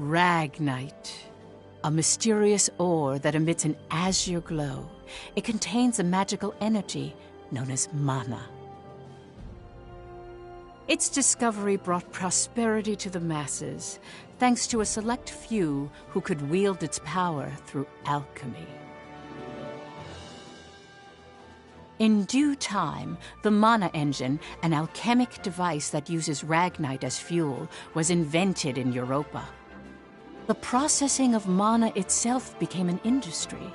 Ragnite, a mysterious ore that emits an azure glow. It contains a magical energy known as mana. Its discovery brought prosperity to the masses, thanks to a select few who could wield its power through alchemy. In due time, the mana engine, an alchemic device that uses Ragnite as fuel, was invented in Europa. The processing of mana itself became an industry,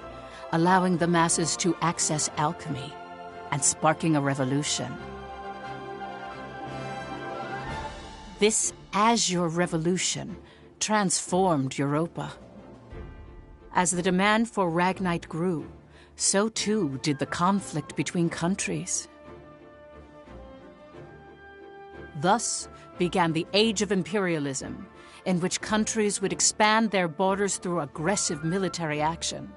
allowing the masses to access alchemy and sparking a revolution. This Azure Revolution transformed Europa. As the demand for Ragnite grew, so too did the conflict between countries. Thus began the Age of Imperialism, in which countries would expand their borders through aggressive military action.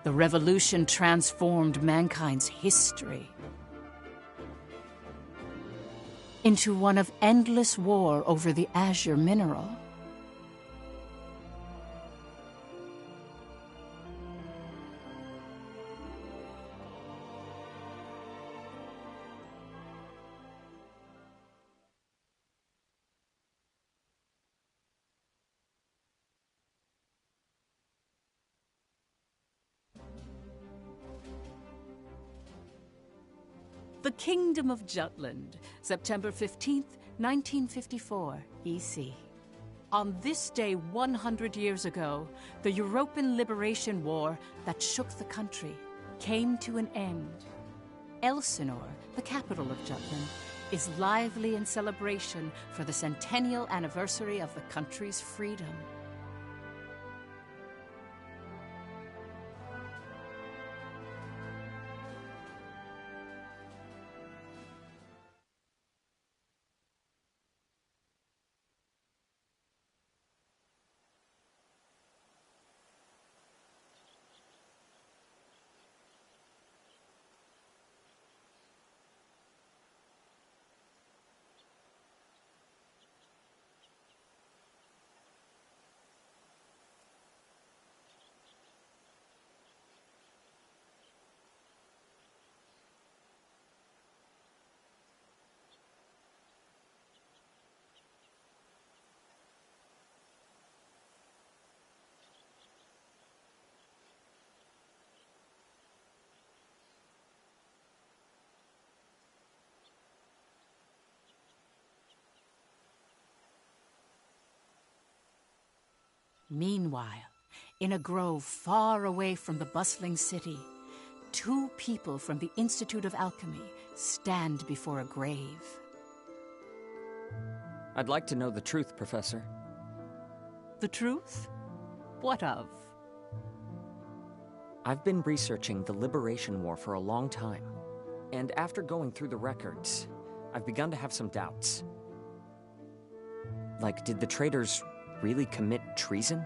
The revolution transformed mankind's history into one of endless war over the azure mineral. The Kingdom of Jutland, September 15th, 1954, EC. On this day 100 years ago, the European Liberation War that shook the country came to an end. Elsinore, the capital of Jutland, is lively in celebration for the centennial anniversary of the country's freedom. Meanwhile, in a grove far away from the bustling city, two people from the Institute of Alchemy stand before a grave. I'd like to know the truth, Professor. The truth? What of? I've been researching the Liberation War for a long time, and after going through the records, I've begun to have some doubts. Like, did the traitors really commit treason?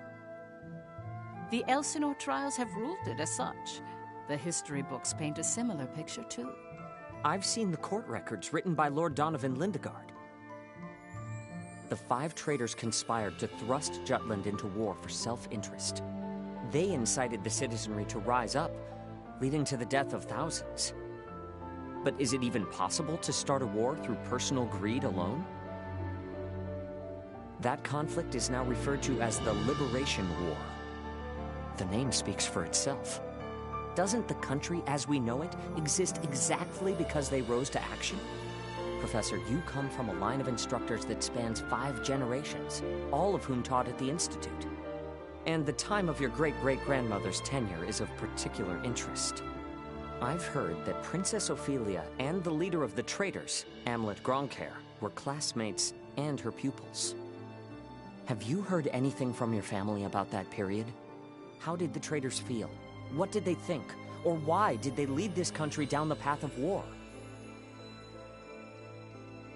The Elsinore trials have ruled it as such. The history books paint a similar picture, too. I've seen the court records written by Lord Donovan Lindegard. The 5 traitors conspired to thrust Jutland into war for self-interest. They incited the citizenry to rise up, leading to the death of thousands. But is it even possible to start a war through personal greed alone? That conflict is now referred to as the Liberation War. The name speaks for itself. Doesn't the country as we know it exist exactly because they rose to action? Professor, you come from a line of instructors that spans 5 generations, all of whom taught at the Institute. And the time of your great-great-grandmother's tenure is of particular interest. I've heard that Princess Ophelia and the leader of the traitors, Amlet Gronkair, were classmates and her pupils. Have you heard anything from your family about that period? How did the traitors feel? What did they think? Or why did they lead this country down the path of war?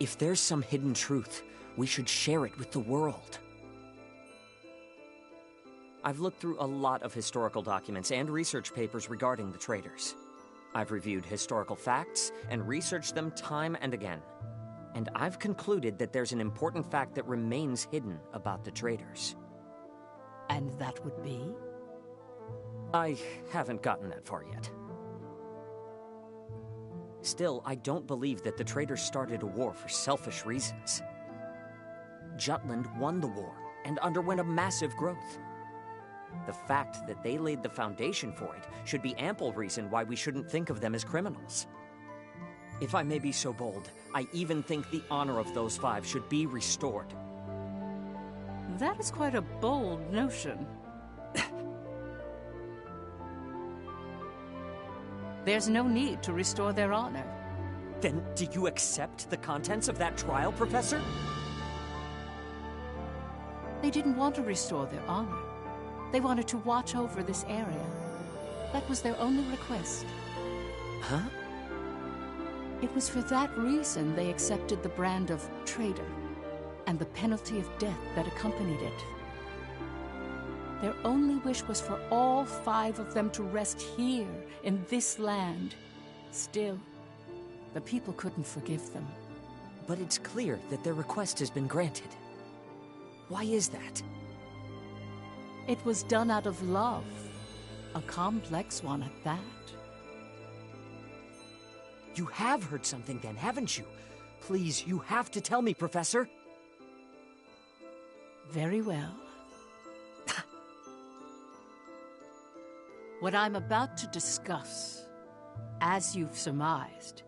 If there's some hidden truth, we should share it with the world. I've looked through a lot of historical documents and research papers regarding the traitors. I've reviewed historical facts and researched them time and again. And I've concluded that there's an important fact that remains hidden about the traitors. And that would be? I haven't gotten that far yet. Still, I don't believe that the traitors started a war for selfish reasons. Jutland won the war and underwent a massive growth. The fact that they laid the foundation for it should be ample reason why we shouldn't think of them as criminals. If I may be so bold, I even think the honor of those 5 should be restored. That is quite a bold notion. There's no need to restore their honor. Then do you accept the contents of that trial, Professor? They didn't want to restore their honor. They wanted to watch over this area. That was their only request. Huh? It was for that reason they accepted the brand of traitor and the penalty of death that accompanied it. Their only wish was for all 5 of them to rest here in this land. Still, the people couldn't forgive them. But it's clear that their request has been granted. Why is that? It was done out of love. A complex one at that. You have heard something then, haven't you? Please, you have to tell me, Professor. Very well. What I'm about to discuss, as you've surmised,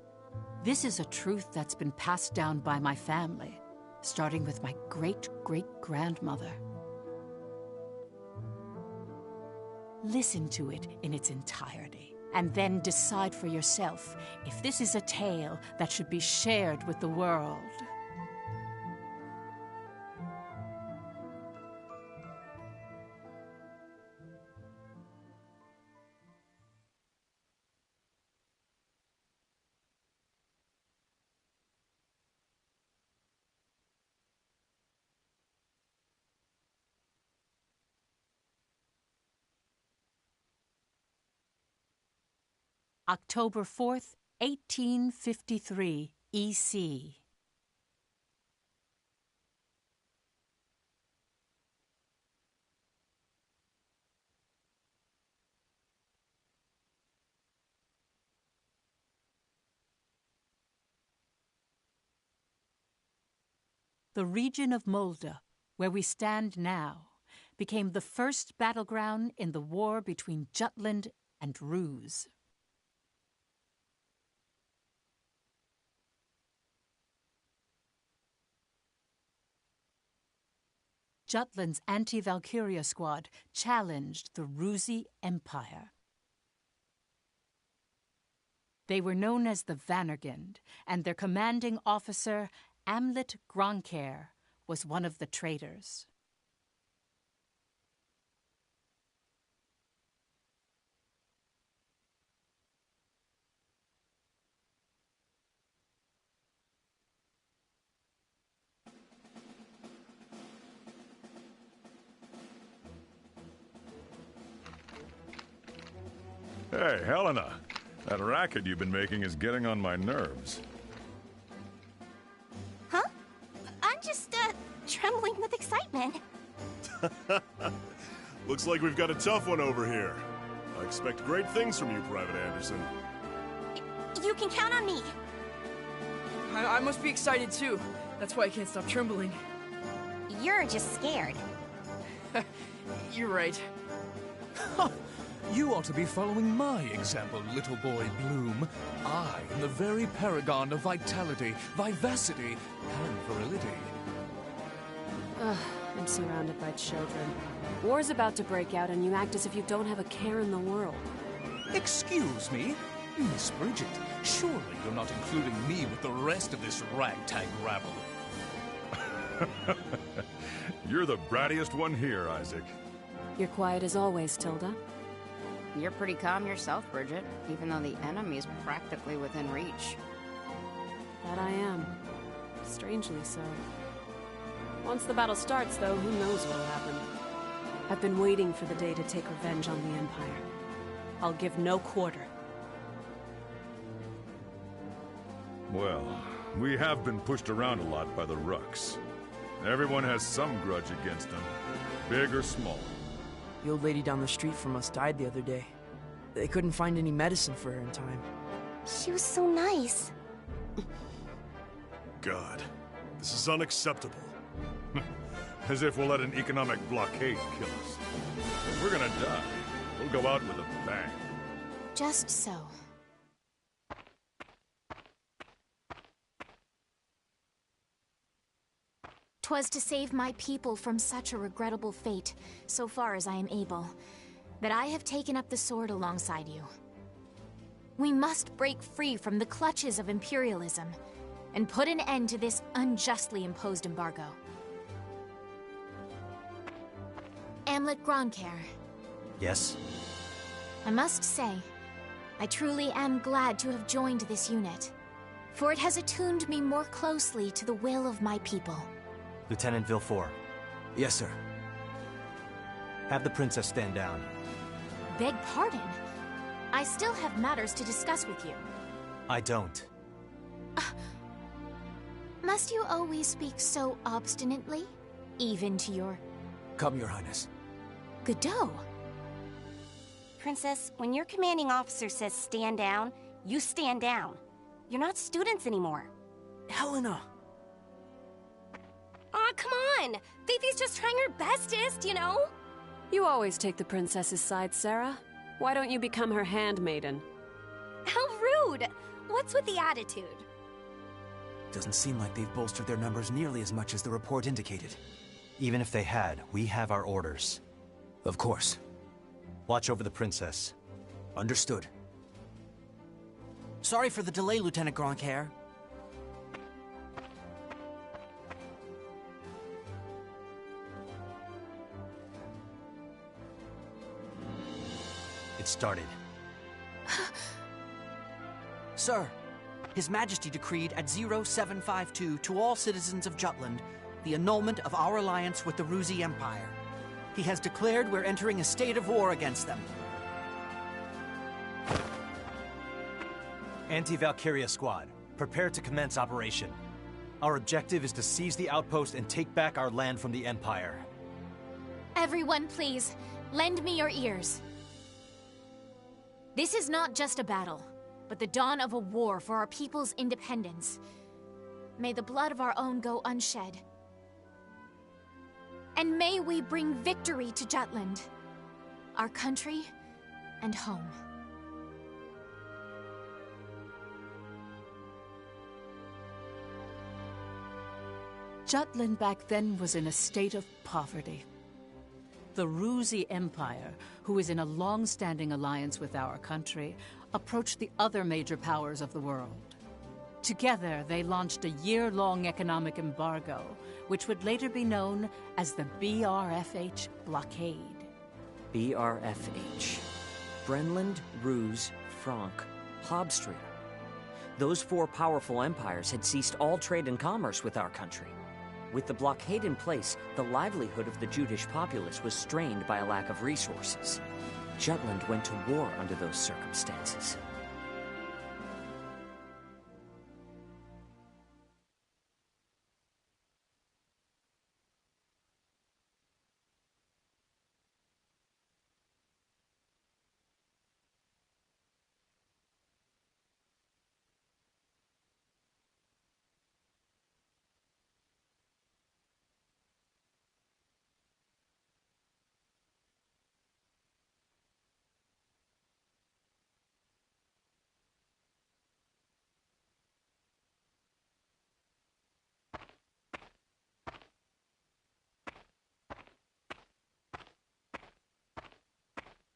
this is a truth that's been passed down by my family, starting with my great-great-grandmother. Listen to it in its entirety, and then decide for yourself if this is a tale that should be shared with the world. October 4th, 1853, EC. The region of Mulda, where we stand now, became the first battleground in the war between Jutland and Ruse. Jutland's anti-Valkyria squad challenged the Rusi Empire. They were known as the Vannergund, and their commanding officer, Amlet Gronkair, was one of the traitors. Hey, Helena. That racket you've been making is getting on my nerves. Huh? I'm just, trembling with excitement. Looks like we've got a tough one over here. I expect great things from you, Private Anderson. You can count on me. I must be excited too. That's why I can't stop trembling. You're just scared. You're right. You ought to be following my example, little boy Bloom. I am the very paragon of vitality, vivacity, and virility. Ugh, I'm surrounded by children. War's about to break out and you act as if you don't have a care in the world. Excuse me? Miss Bridget, surely you're not including me with the rest of this ragtag rabble. You're the brattiest one here, Isaac. You're quiet as always, Tilda. You're pretty calm yourself, Bridget, even though the enemy is practically within reach. That I am. Strangely so. Once the battle starts, though, who knows what'll happen. I've been waiting for the day to take revenge on the Empire. I'll give no quarter. Well, We have been pushed around a lot by the Rucks. Everyone has some grudge against them, big or small. The old lady down the street from us died the other day. They couldn't find any medicine for her in time. She was so nice. God, this is unacceptable. As if we'll let an economic blockade kill us. If we're gonna die, we'll go out with a bang. Just so. 'Twas to save my people from such a regrettable fate, so far as I am able, that I have taken up the sword alongside you. We must break free from the clutches of imperialism, and put an end to this unjustly imposed embargo. Amlet Gronkair. Yes? I must say, I truly am glad to have joined this unit, for it has attuned me more closely to the will of my people. Lieutenant Villefort. Yes, sir. Have the princess stand down. Beg pardon? I still have matters to discuss with you. I don't. Must you always speak so obstinately? Even to your... Come, Your Highness. Godot. Princess, when your commanding officer says stand down, you stand down. You're not students anymore. Helena! Aw, come on! Fifi's just trying her bestest, you know? You always take the princess's side, Sarah. Why don't you become her handmaiden? How rude! What's with the attitude? Doesn't seem like they've bolstered their numbers nearly as much as the report indicated. Even if they had, we have our orders. Of course. Watch over the princess. Understood. Sorry for the delay, Lieutenant Gronkair. It started. Sir, His Majesty decreed at 0752 to all citizens of Jutland the annulment of our alliance with the Ruzi Empire. He has declared we're entering a state of war against them. Anti-Valkyria Squad, prepare to commence operation. Our objective is to seize the outpost and take back our land from the Empire. Everyone, please, lend me your ears. This is not just a battle, but the dawn of a war for our people's independence. May the blood of our own go unshed. And may we bring victory to Jutland, our country and home. Jutland back then was in a state of poverty. The Ruzi Empire, who is in a long-standing alliance with our country, approached the other major powers of the world. Together, they launched a year-long economic embargo, which would later be known as the BRFH blockade. BRFH. Brenland, Ruse, Franc, Hobstria. Those four powerful empires had ceased all trade and commerce with our country. With the blockade in place, the livelihood of the Jutish populace was strained by a lack of resources. Jutland went to war under those circumstances.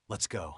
Let's go.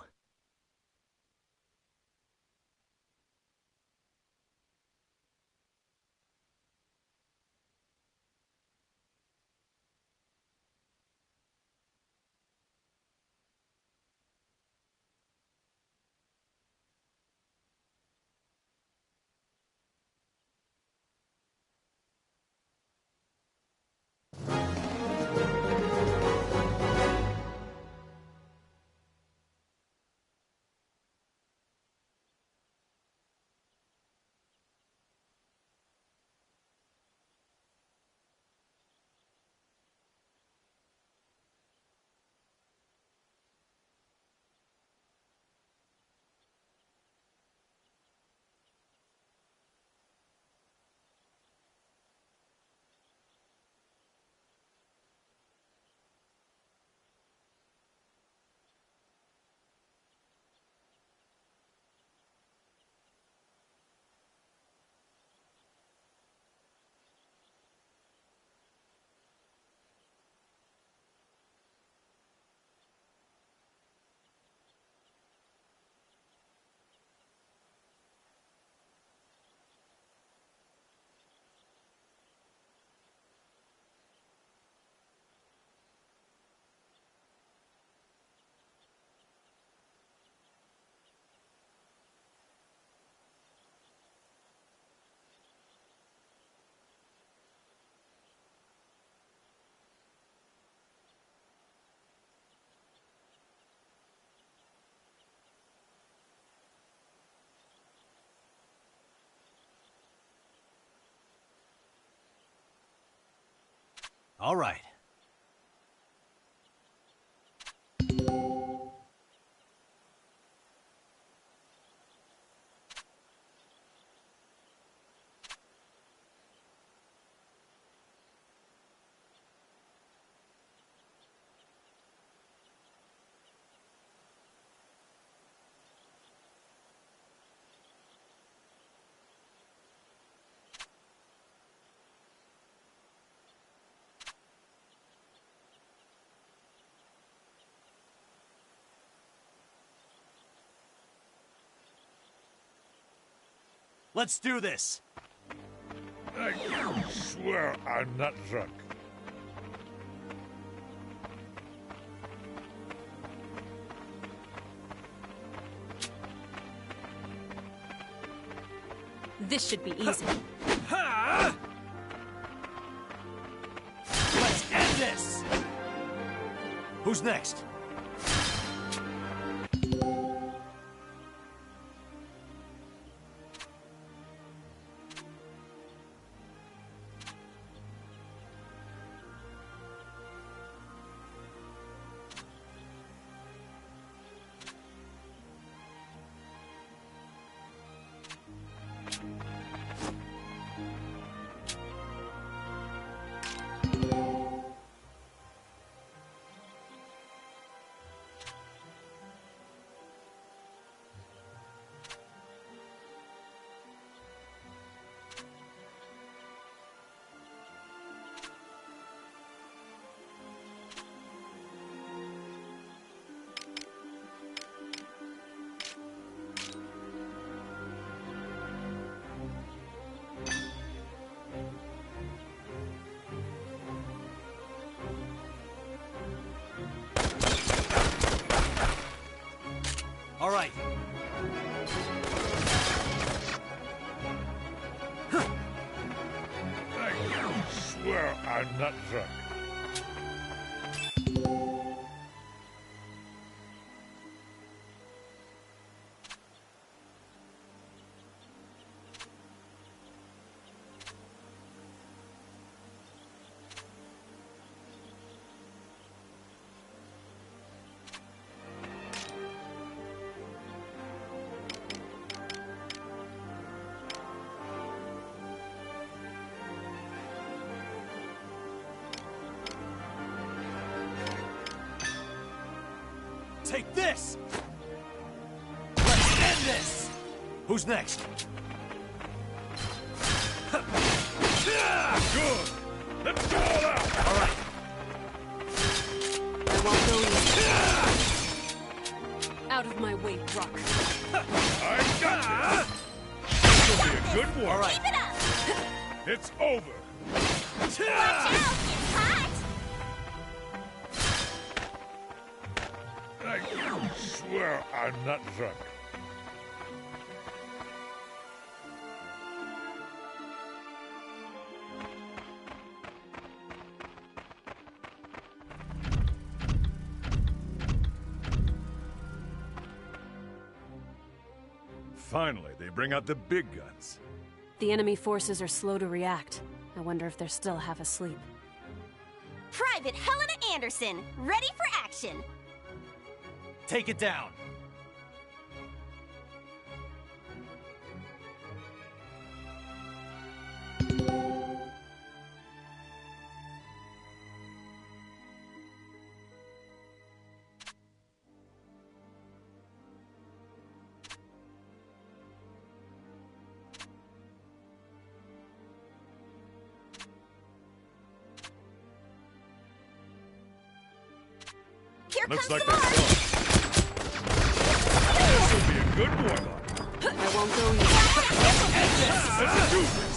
All right. Let's do this! I swear I'm not drunk. This should be easy. Let's end this! Who's next? All right. I swear I'm not drunk. Take this! Let's end this! Who's next? Good! Let's go all out! All right. I won't go easy. Out of my way, Brock. I got this! This will be a good one. All right. Keep it up! It's over. Watch out! It's hot! I swear I'm not drunk. Finally, they bring out the big guns. The enemy forces are slow to react. I wonder if they're still half asleep. Private Helena Anderson, ready for action! Take it down. Here Looks comes like the they march! saw. This will be a good warm-up. I won't go easy. Let's do this.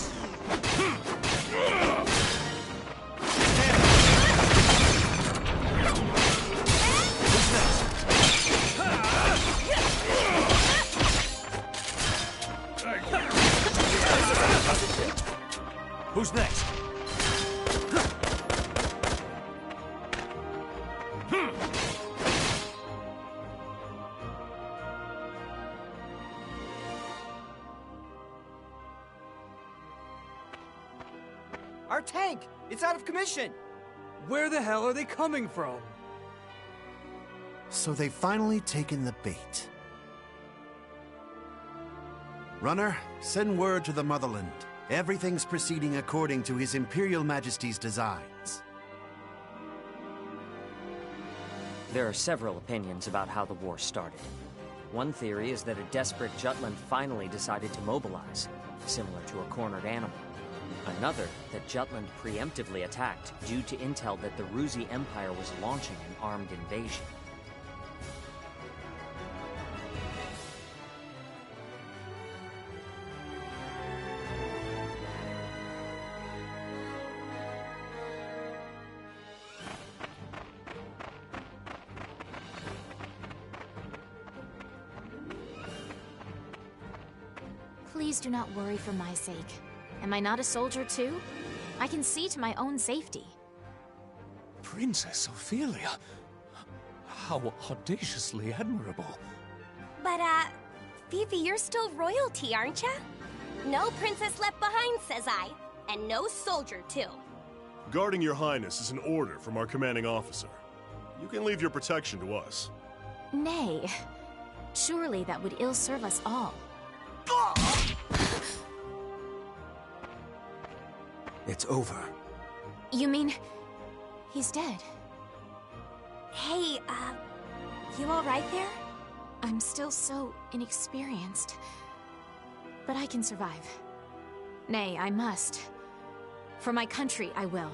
Who's next? Our tank! It's out of commission! Where the hell are they coming from? So they've finally taken the bait. Runner, send word to the Motherland. Everything's proceeding according to His Imperial Majesty's designs. There are several opinions about how the war started. One theory is that a desperate Jutland finally decided to mobilize, similar to a cornered animal. Another, that Jutland preemptively attacked due to intel that the Ruzi Empire was launching an armed invasion. Please do not worry for my sake. Am I not a soldier too? I can see to my own safety. Princess Ophelia? How audaciously admirable. But, Fifi, you're still royalty, aren't ya? No princess left behind, says I. And no soldier, too. Guarding your highness is an order from our commanding officer. You can leave your protection to us. Nay. Surely that would ill serve us all. It's over. You mean... he's dead? Hey, you alright there? I'm still so inexperienced. But I can survive. Nay, I must. For my country, I will.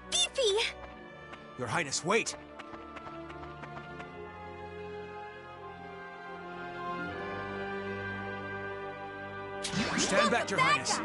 Fifi! Your Highness, wait! Stand back, Your Highness!